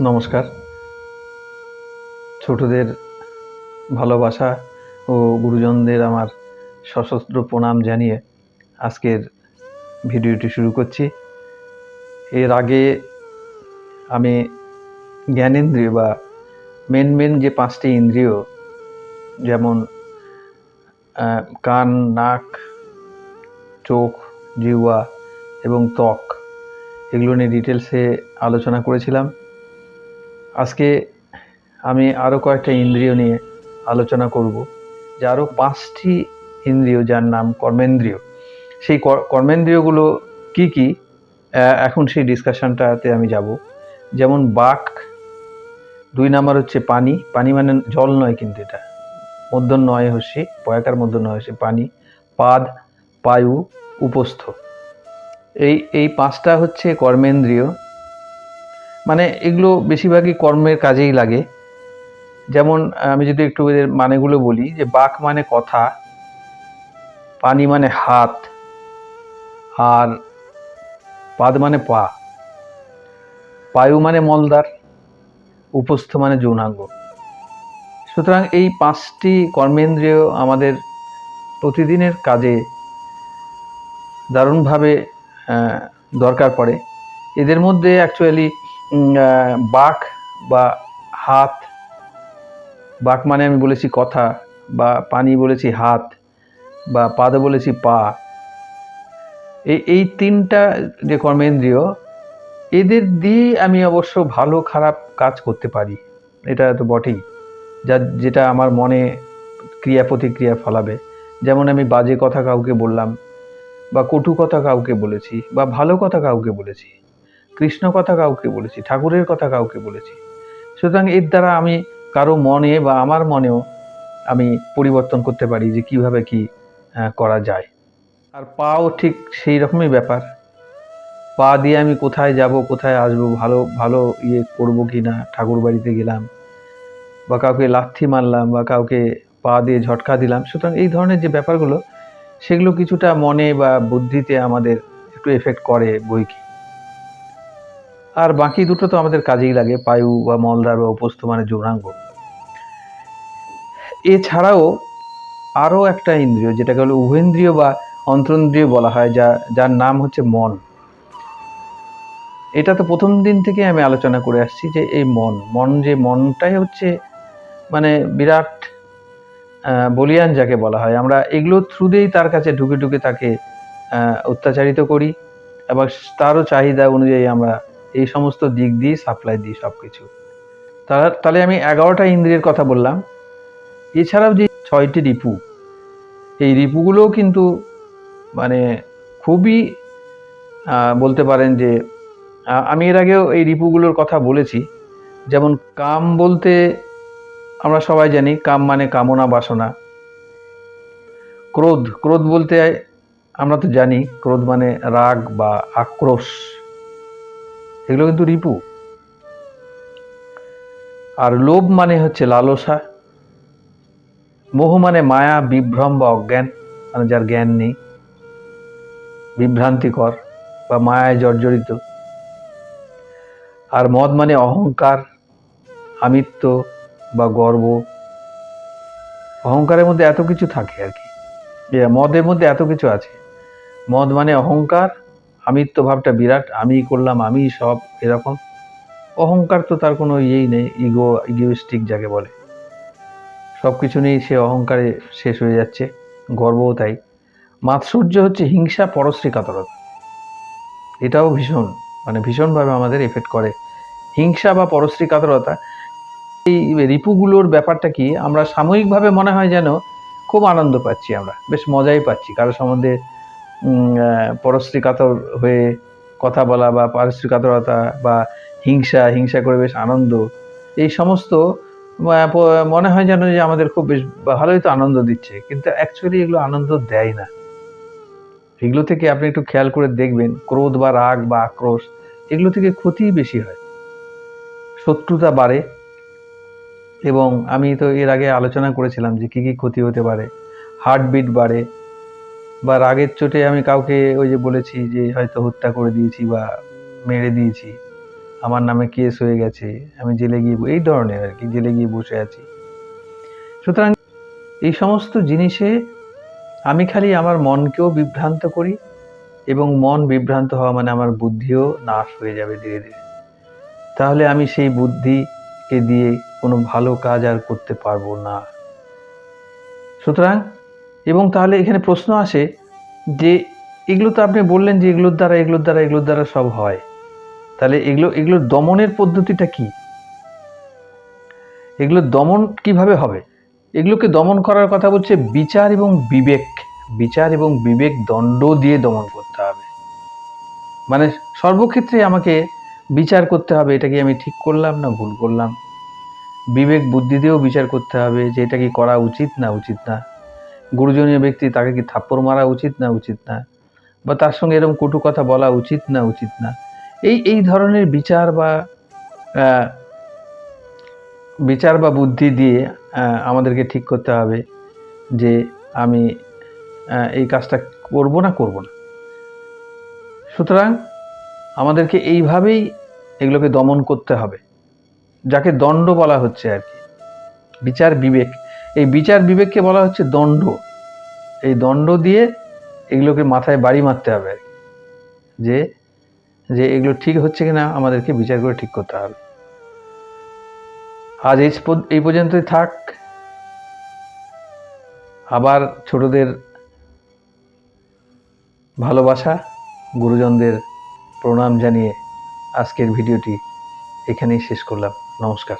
নমস্কার। ছোটদের ভালোবাসা ও গুরুজনদের আমার সশস্ত্র প্রণাম জানিয়ে আজকের ভিডিওটি শুরু করছি। এর আগে আমি জ্ঞানেন্দ্রিয় বা মেন যে 5টি ইন্দ্রিয়, যেমন কান, নাক, চোখ, জিহ্বা এবং ত্বক, এগুলো নিয়ে ডিটেলসে আলোচনা করেছিলাম। আজকে আমি আরও কয়েকটা ইন্দ্রিয় নিয়ে আলোচনা করব, যে আরও 5টি ইন্দ্রিয় যার নাম কর্মেন্দ্রিয়। সেই কর্মেন্দ্রিয়গুলো কি কি, এখন সেই ডিসকাশনটাতে আমি যাব। যেমন বাক, 2 নাম্বার হচ্ছে পানি। পানি মানে জল নয়, কিন্তু এটা মধ্যন নয় হস্যি, পয়াকার মধ্যন নয় হস্যি, পানি। পাদ, পায়ু, উপস্থ, এই 5টা হচ্ছে কর্মেন্দ্রিয়। মানে এগুলো বেশিরভাগই কর্মের কাজেই লাগে। যেমন আমি যদি একটু এদের মানেগুলো বলি, যে বাক মানে কথা, পানি মানে হাত, আর পাদ মানে পা, পায়ু মানে মলদ্বার, উপস্থ মানে যৌনাঙ্গ। সুতরাং এই 5টি কর্মেন্দ্রিয় আমাদের প্রতিদিনের কাজে দারুণভাবে দরকার পড়ে। এদের মধ্যে অ্যাকচুয়ালি বাক বা হাত, বাক মানে আমি বলেছি কথা, বা পানি বলেছি হাত, বা পাদ বলেছি পা, এই 3টা যে কর্মেন্দ্রিয়, এদের দিয়ে আমি অবশ্য ভালো খারাপ কাজ করতে পারি, এটা তো বটেই, যেটা আমার মনে ক্রিয়া প্রতিক্রিয়া ফলাবে। যেমন আমি বাজে কথা কাউকে বললাম, বা কটু কথা কাউকে বলেছি, বা ভালো কথা কাউকে বলেছি, কৃষ্ণ কথা কাউকে বলেছি, ঠাকুরের কথা কাউকে বলেছি। সুতরাং এর দ্বারা আমি কারো মনে বা আমার মনেও আমি পরিবর্তন করতে পারি, যে কিভাবে কি করা যায়। আর পাও ঠিক সেই রকমই ব্যাপার। পা দিয়ে আমি কোথায় যাব, কোথায় আসবো, ভালো ভালো করবো কি না, ঠাকুর বাড়িতে গেলাম, বা কাউকে লাথি মারলাম, বা কাউকে পা দিয়ে ঝটকা দিলাম। সুতরাং এই ধরনের যে ব্যাপারগুলো, সেগুলো কিছুটা মনে বা বুদ্ধিতে আমাদের একটু এফেক্ট করে বইকি। আর বাকি দুটো তো আমাদের কাজেই লাগে, পায়ু বা মলদ্বার বা উপস্থ মানে যৌনাঙ্গ। এছাড়াও আরও একটা ইন্দ্রিয়, যেটাকে হলো উভেন্দ্রিয় বা অন্তরেন্দ্রিয় বলা হয়, যার নাম হচ্ছে মন। এটা তো প্রথম দিন থেকে আমি আলোচনা করে আসছি, যে এই মনটাই হচ্ছে মানে বিরাট বলিয়ান যাকে বলা হয়। আমরা এগুলো থ্রুতেই তার কাছে ঢুকে ঢুকে তাকে অত্যাচারিত করি, এবং তারও চাহিদা অনুযায়ী আমরা এই সমস্ত দিক দিয়ে সাপ্লাই দিই সব কিছু। তাহলে আমি 11টা ইন্দ্রিয়ের কথা বললাম। এছাড়াও যে 6টি রিপু, এই রিপুগুলোও কিন্তু মানে খুবই বলতে পারেন যে, আমি এর আগেও এই রিপুগুলোর কথা বলেছি। যেমন কাম বলতে আমরা সবাই জানি, কাম মানে কামনা বাসনা। ক্রোধ বলতে আমরা তো জানি, ক্রোধ মানে রাগ বা আক্রোশ, এগুলো কিন্তু রিপু। আর লোভ মানে হচ্ছে লালসা। মোহ মানে মায়া, বিভ্রম বা অজ্ঞান, মানে যার জ্ঞান নেই, বিভ্রান্তিকর বা মায়ায় জর্জরিত। আর মদ মানে অহংকার, আমিত্ব বা গর্ব। অহংকারের মধ্যে এত কিছু থাকে আর কি, মদের মধ্যে এত কিছু আছে। মদ মানে অহংকার, আমিত্ব ভাবটা বিরাট, আমি করলাম, আমি সব, এরকম। অহংকার তো তার কোনো ইয়েই নেই, ইগোইস্টিক যাকে বলে, সব কিছু নিয়েই সে অহংকারে শেষ হয়ে যাচ্ছে, গর্বও তাই। মাৎসর্য হচ্ছে হিংসা, পরশ্রী কাতরতা। এটাও ভীষণভাবে আমাদের এফেক্ট করে, হিংসা বা পরশ্রী কাতরতা। এই রিপুগুলোর ব্যাপারটা কি, আমরা সাময়িকভাবে মনে হয় যেন খুব আনন্দ পাচ্ছি, আমরা বেশ মজাই পাচ্ছি কারোর সম্বন্ধে পরশ্রী কাতর হয়ে কথা বলা, বা পরশ্রী কাতরতা বা হিংসা করে বেশ আনন্দ, এই সমস্ত মনে হয় যেন যে আমাদের খুব বেশ ভালোই তো আনন্দ দিচ্ছে, কিন্তু অ্যাকচুয়ালি এগুলো আনন্দ দেয় না। এগুলো থেকে আপনি একটু খেয়াল করে দেখবেন, ক্রোধ বা রাগ বা আক্রোশ, এগুলো থেকে ক্ষতিই বেশি হয়, শত্রুতা বাড়ে। এবং আমি তো এর আগে আলোচনা করেছিলাম যে কি কি ক্ষতি হতে পারে। হার্টবিট বাড়ে, বা রাগের চোটে আমি কাউকে ওই যে বলেছি যে হয়তো হত্যা করে দিয়েছি বা মেরে দিয়েছি, আমার নামে কেস হয়ে গেছে, আমি জেলে গিয়ে, এই ধরনের আর কি, জেলে গিয়ে বসে আছি। সুতরাং এই সমস্ত জিনিসে আমি খালি আমার মনকেও বিভ্রান্ত করি, এবং মন বিভ্রান্ত হওয়া মানে আমার বুদ্ধিও নাশ হয়ে যাবে ধীরে ধীরে। তাহলে আমি সেই বুদ্ধিকে দিয়ে কোনো ভালো কাজ আর করতে পারবো না। সুতরাং, এবং তাহলে এখানে প্রশ্ন আসে যে এগুলো তো আপনি বললেন যে এগুলোর দ্বারা সব হয়, তাহলে এগুলোর দমনের পদ্ধতিটা কি? এগুলোর দমন কিভাবে হবে? এগুলোকে দমন করার কথা বলছে বিচার এবং বিবেক দণ্ড দিয়ে দমন করতে হবে। মানে সর্বক্ষেত্রে আমাকে বিচার করতে হবে, এটা কি আমি ঠিক করলাম না ভুল করলাম। বিবেক বুদ্ধি দিয়েও বিচার করতে হবে যে এটা কি করা উচিত না উচিত না। গুরুজনীয় ব্যক্তি, তাকে কি থাপ্পড় মারা উচিত না উচিত না, বা তার সঙ্গে এরকম কটু কথা বলা উচিত না উচিত না। এই ধরনের বিচার বা বুদ্ধি দিয়ে আমাদেরকে ঠিক করতে হবে যে আমি এই কাজটা করব না। সুতরাং আমাদেরকে এইভাবেই এগুলোকে দমন করতে হবে, যাকে দণ্ড বলা হচ্ছে আর কি। বিচার বিবেক, এই বিচার বিবেককে বলা হচ্ছে দণ্ড। এই দণ্ড দিয়ে এগুলোকে মাথায় বাড়ি মারতে হবে আর কি, যে এগুলো ঠিক হচ্ছে কিনা আমাদেরকে বিচার করে ঠিক করতে হবে। আজ এই পর্যন্তই থাক। আবার ছোটদের ভালোবাসা, গুরুজনদের প্রণাম জানিয়ে আজকের ভিডিওটি এখানেই শেষ করলাম। নমস্কার।